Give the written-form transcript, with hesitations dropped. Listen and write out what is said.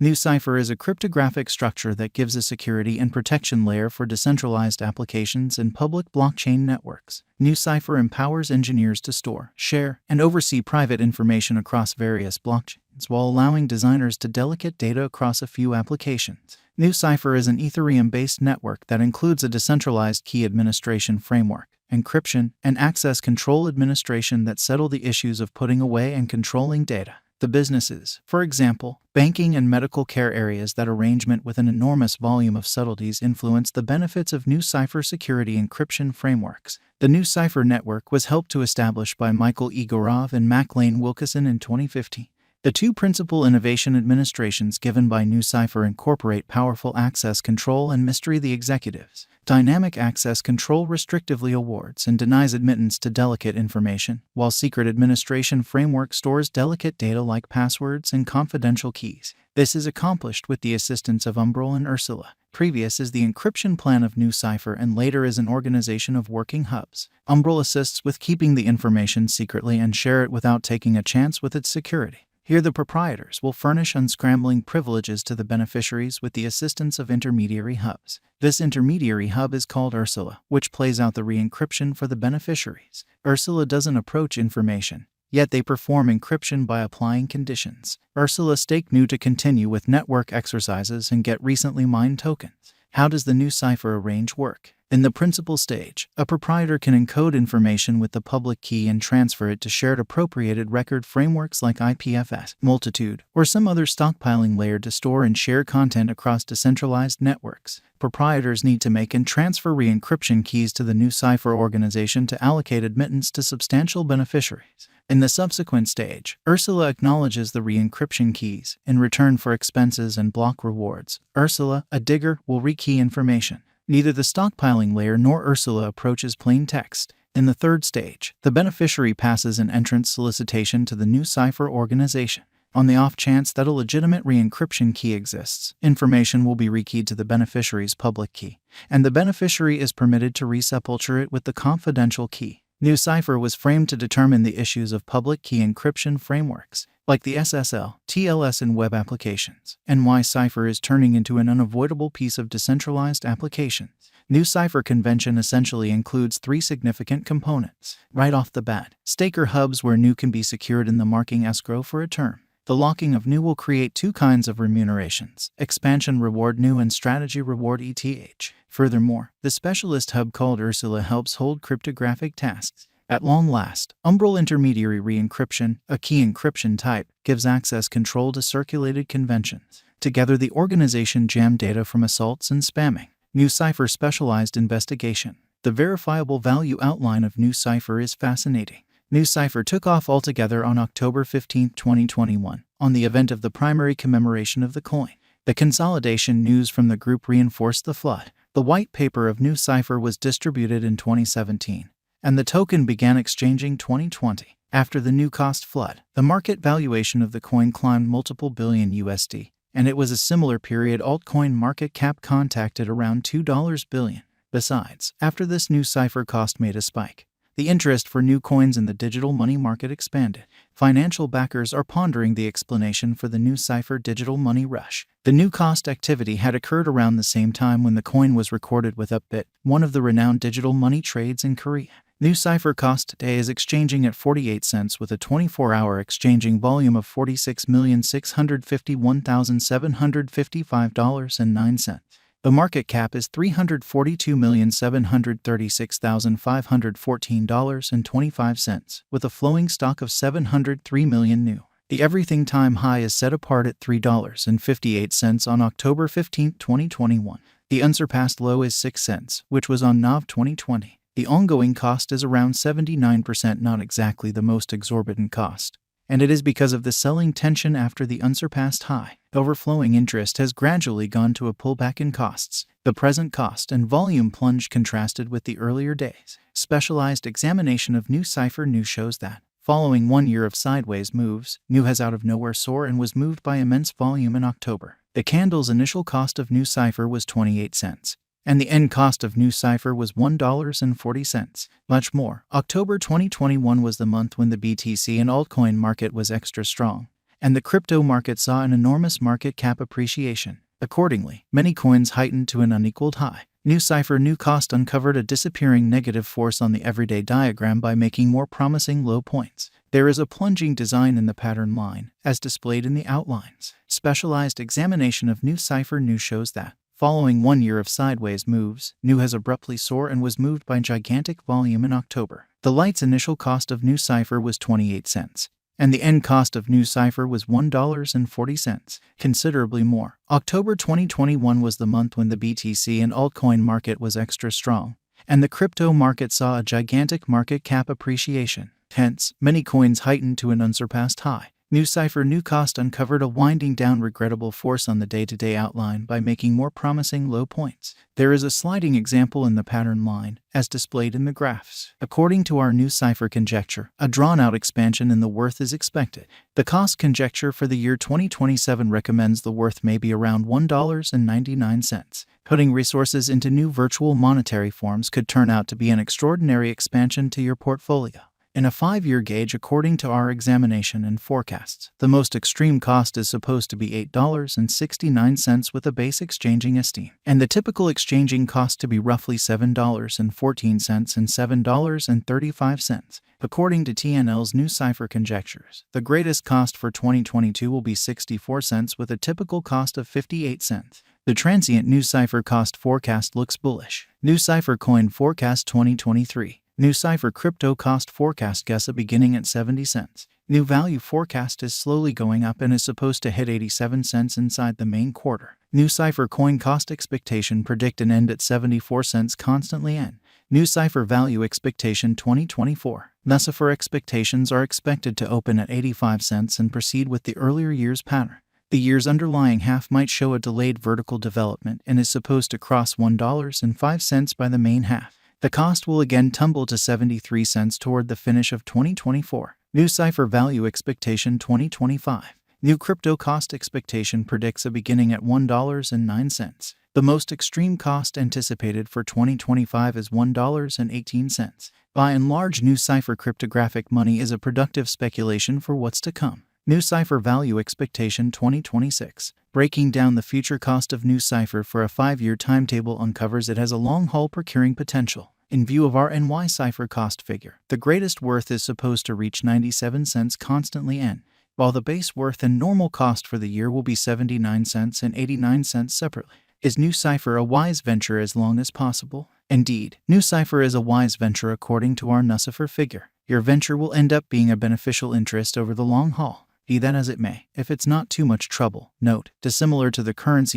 Nucypher is a cryptographic structure that gives a security and protection layer for decentralized applications and public blockchain networks. Nucypher empowers engineers to store, share, and oversee private information across various blockchains while allowing designers to delegate data across a few applications. Nucypher is an Ethereum-based network that includes a decentralized key administration framework, encryption, and access control administration that settle the issues of putting away and controlling data. The businesses, for example, banking and medical care areas that arrangement with an enormous volume of subtleties influence the benefits of Nucypher security encryption frameworks. The Nucypher network was helped to establish by Michael Igorov and Maclane Wilkeson in 2015. The two principal innovation administrations given by Nucypher incorporate powerful access control and mystery the executives. Dynamic access control restrictively awards and denies admittance to delicate information, while secret administration framework stores delicate data like passwords and confidential keys. This is accomplished with the assistance of Umbrel and Ursula. Previous is the encryption plan of Nucypher and later is an organization of working hubs. Umbrel assists with keeping the information secretly and share it without taking a chance with its security. Here the proprietors will furnish unscrambling privileges to the beneficiaries with the assistance of intermediary hubs. This intermediary hub is called Ursula, which plays out the re-encryption for the beneficiaries. Ursula doesn't approach information, yet they perform encryption by applying conditions. Ursula stake Nu to continue with network exercises and get recently mined tokens. How does the Nucypher arrange work? In the principal stage, a proprietor can encode information with the public key and transfer it to shared appropriated record frameworks like IPFS, Multitude, or some other stockpiling layer to store and share content across decentralized networks. Proprietors need to make and transfer re-encryption keys to the Nucypher organization to allocate admittance to substantial beneficiaries. In the subsequent stage, Ursula acknowledges the re-encryption keys in return for expenses and block rewards. Ursula, a digger, will rekey information. Neither the stockpiling layer nor Ursula approaches plain text. In the third stage, the beneficiary passes an entrance solicitation to the Nucypher organization. On the off chance that a legitimate re-encryption key exists, information will be rekeyed to the beneficiary's public key, and the beneficiary is permitted to resepulture it with the confidential key. Nucypher was framed to determine the issues of public key encryption frameworks, like the SSL, TLS in web applications, and why Cypher is turning into an unavoidable piece of decentralized applications. Nucypher convention essentially includes three significant components. Right off the bat, staker hubs where Nu can be secured in the marking escrow for a term. The locking of Nu will create two kinds of remunerations: expansion reward Nu and strategy reward ETH. Furthermore, the specialist hub called Ursula helps hold cryptographic tasks. At long last, Umbrel intermediary re-encryption, a key encryption type, gives access control to circulated conventions. Together the organization jam data from assaults and spamming. Nucypher specialized investigation. The verifiable value outline of Nucypher is fascinating. Nucypher took off altogether on October 15, 2021, on the event of the primary commemoration of the coin. The consolidation news from the group reinforced the flood. The white paper of Nucypher was distributed in 2017, and the token began exchanging 2020. After the Nu cost flood, the market valuation of the coin climbed multiple billion USD, and it was a similar period altcoin market cap contacted around $2 billion. Besides, after this Nucypher cost made a spike, the interest for new coins in the digital money market expanded. Financial backers are pondering the explanation for the Nucypher digital money rush. The Nu cost activity had occurred around the same time when the coin was recorded with Upbit, one of the renowned digital money trades in Korea. Nucypher cost today is exchanging at 48 cents with a 24-hour exchanging volume of $46,651,755.09. The market cap is $342,736,514.25, with a flowing stock of 703 million Nu. The everything time high is set apart at $3.58 on October 15, 2021. The unsurpassed low is 6 cents, which was on NOV 2020. The ongoing cost is around 79%, not exactly the most exorbitant cost. And it is because of the selling tension after the unsurpassed high. Overflowing interest has gradually gone to a pullback in costs. The present cost and volume plunge contrasted with the earlier days. Specialized examination of Nucypher Nu shows that, following 1 year of sideways moves, Nu has out of nowhere soared and was moved by immense volume in October. The candle's initial cost of Nucypher was 28 cents. And the end cost of Nucypher was $1.40. Much more, October 2021 was the month when the BTC and altcoin market was extra strong, and the crypto market saw an enormous market cap appreciation. Accordingly, many coins heightened to an unequaled high. Nucypher new cost uncovered a disappearing negative force on the everyday diagram by making more promising low points. There is a plunging design in the pattern line, as displayed in the outlines. Specialized examination of Nucypher new shows that, following 1 year of sideways moves, Nu has abruptly soared and was moved by gigantic volume in October. The light's initial cost of Nucypher was 28 cents. And the end cost of Nucypher was $1.40, considerably more. October 2021 was the month when the BTC and altcoin market was extra strong, and the crypto market saw a gigantic market cap appreciation. Hence, many coins heightened to an unsurpassed high. Nucypher new cost uncovered a winding down regrettable force on the day-to-day outline by making more promising low points. There is a sliding example in the pattern line, as displayed in the graphs. According to our Nucypher conjecture, a drawn-out expansion in the worth is expected. The cost conjecture for the year 2027 recommends the worth may be around $1.99. Putting resources into new virtual monetary forms could turn out to be an extraordinary expansion to your portfolio. In a 5-year gauge, according to our examination and forecasts, the most extreme cost is supposed to be $8.69 with a base exchanging esteem, and the typical exchanging cost to be roughly $7.14 and $7.35. According to TNL's Nucypher conjectures, the greatest cost for 2022 will be 64 cents with a typical cost of 58 cents. The transient Nucypher cost forecast looks bullish. Nucypher coin forecast 2023. Nucypher crypto cost forecast guess a beginning at 70 cents. New value forecast is slowly going up and is supposed to hit 87 cents inside the main quarter. Nucypher coin cost expectation predict an end at 74 cents constantly end. Nucypher value expectation 2024. Nucypher expectations are expected to open at 85 cents and proceed with the earlier year's pattern. The year's underlying half might show a delayed vertical development and is supposed to cross $1.05 by the main half. The cost will again tumble to 73 cents toward the finish of 2024. Nucypher value expectation 2025. New crypto cost expectation predicts a beginning at $1.09. The most extreme cost anticipated for 2025 is $1.18. By and large, Nucypher cryptographic money is a productive speculation for what's to come. Nucypher value expectation 2026. Breaking down the future cost of Nucypher for a 5-year timetable uncovers it has a long-haul procuring potential. In view of our Nucypher cost figure, the greatest worth is supposed to reach 97 cents constantly N, while the base worth and normal cost for the year will be 79 cents and 89 cents separately. Is Nucypher a wise venture as long as possible? Indeed, Nucypher is a wise venture according to our Nucypher figure. Your venture will end up being a beneficial interest over the long haul. Be that as it may, if it's not too much trouble, note, dissimilar to the currency